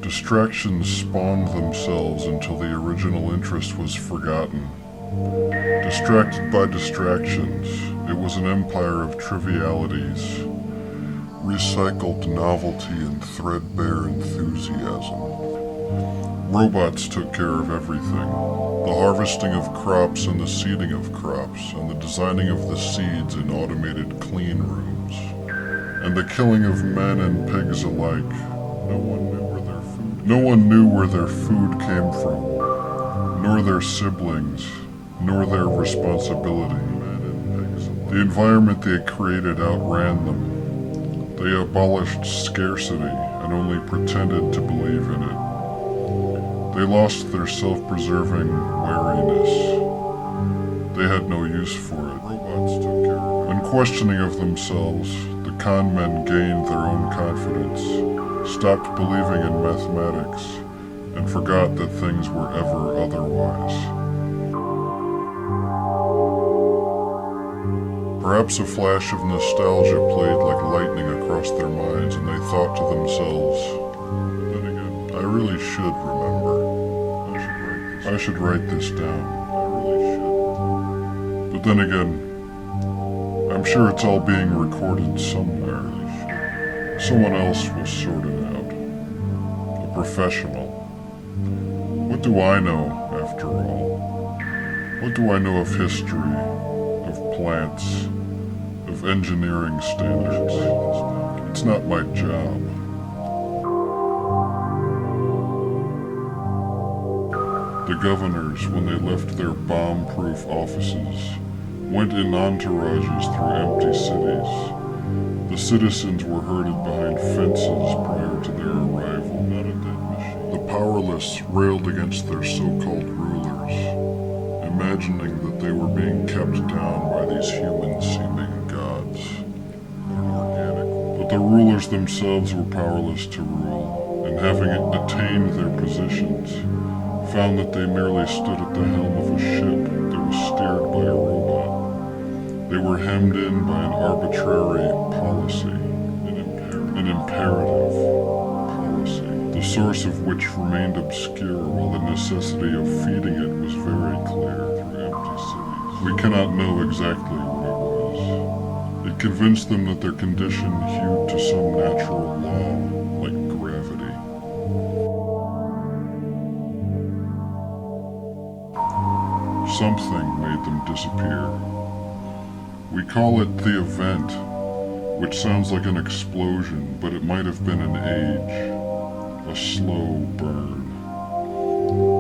Distractions spawned themselves until the original interest was forgotten. Distracted by distractions, it was an empire of trivialities, recycled novelty and threadbare enthusiasm. Robots took care of everything. The harvesting of crops and the seeding of crops, and the designing of the seeds in automated clean rooms, and the killing of men and pigs alike. No one knew where their food came from, nor their siblings, nor their responsibility. The environment they had created outran them. They abolished scarcity and only pretended to believe in it. They lost their self-preserving wariness. They had no use for it. Robots took care of it. Unquestioning of themselves, the con men gained their own confidence, stopped believing in mathematics, and forgot that things were ever otherwise. Perhaps a flash of nostalgia played like lightning across their minds, and they thought to themselves, then again, I really should remember. I should write this down. I really should. But then again, I'm sure it's all being recorded somewhere. Someone else will sort it out. A professional. What do I know, after all? What do I know of history, of plants, of engineering standards? It's not my job. The governors, when they left their bomb-proof offices, went in entourages through empty cities. The citizens were herded behind fences prior to their arrival. Not a dead machine. The powerless railed against their so-called rulers, imagining that they were being kept down by these human-seeming gods. But the rulers themselves were powerless to rule, and having attained their positions, found that they merely stood at the helm of a ship that was steered by a robot. They were hemmed in by an arbitrary policy, an imperative policy, the source of which remained obscure while the necessity of feeding it was very clear through empty cities. We cannot know exactly what it was. It convinced them that their condition hewed to some natural law, like gravity. Something made them disappear. We call it the event, which sounds like an explosion, but it might have been an age, a slow burn.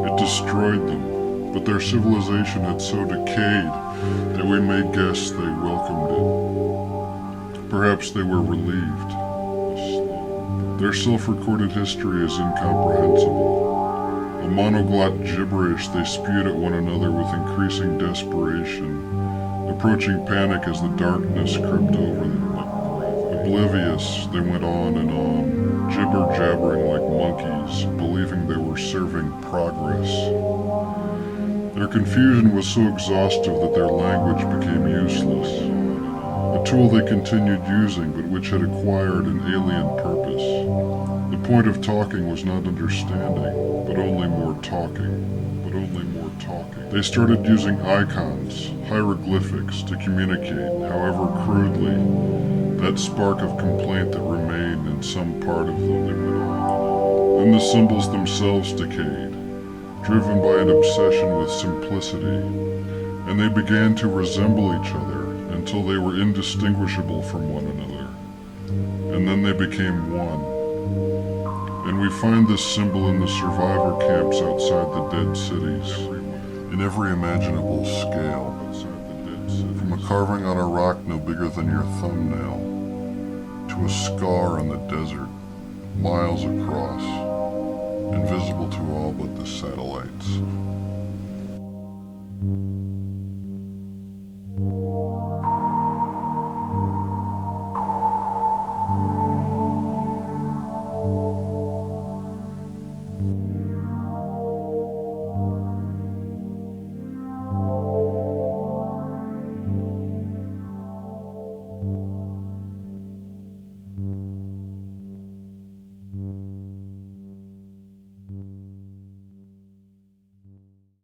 It destroyed them, but their civilization had so decayed that we may guess they welcomed it. Perhaps they were relieved. Their self-recorded history is incomprehensible. A monoglot gibberish they spewed at one another with increasing desperation, approaching panic as the darkness crept over them like gravity. Oblivious, they went on, jibber-jabbering like monkeys, believing they were serving progress. Their confusion was so exhaustive that their language became useless, a tool they continued using but which had acquired an alien purpose. The point of talking was not understanding, but only more talking. They started using icons, hieroglyphics, to communicate, however crudely, that spark of complaint that remained in some part of them. They went on. Then the symbols themselves decayed, driven by an obsession with simplicity, and they began to resemble each other until they were indistinguishable from one another. And then they became one. And we find this symbol in the survivor camps outside the dead cities, in every imaginable scale, from a carving on a rock no bigger than your thumbnail, to a scar in the desert, miles across, invisible to all but the satellites.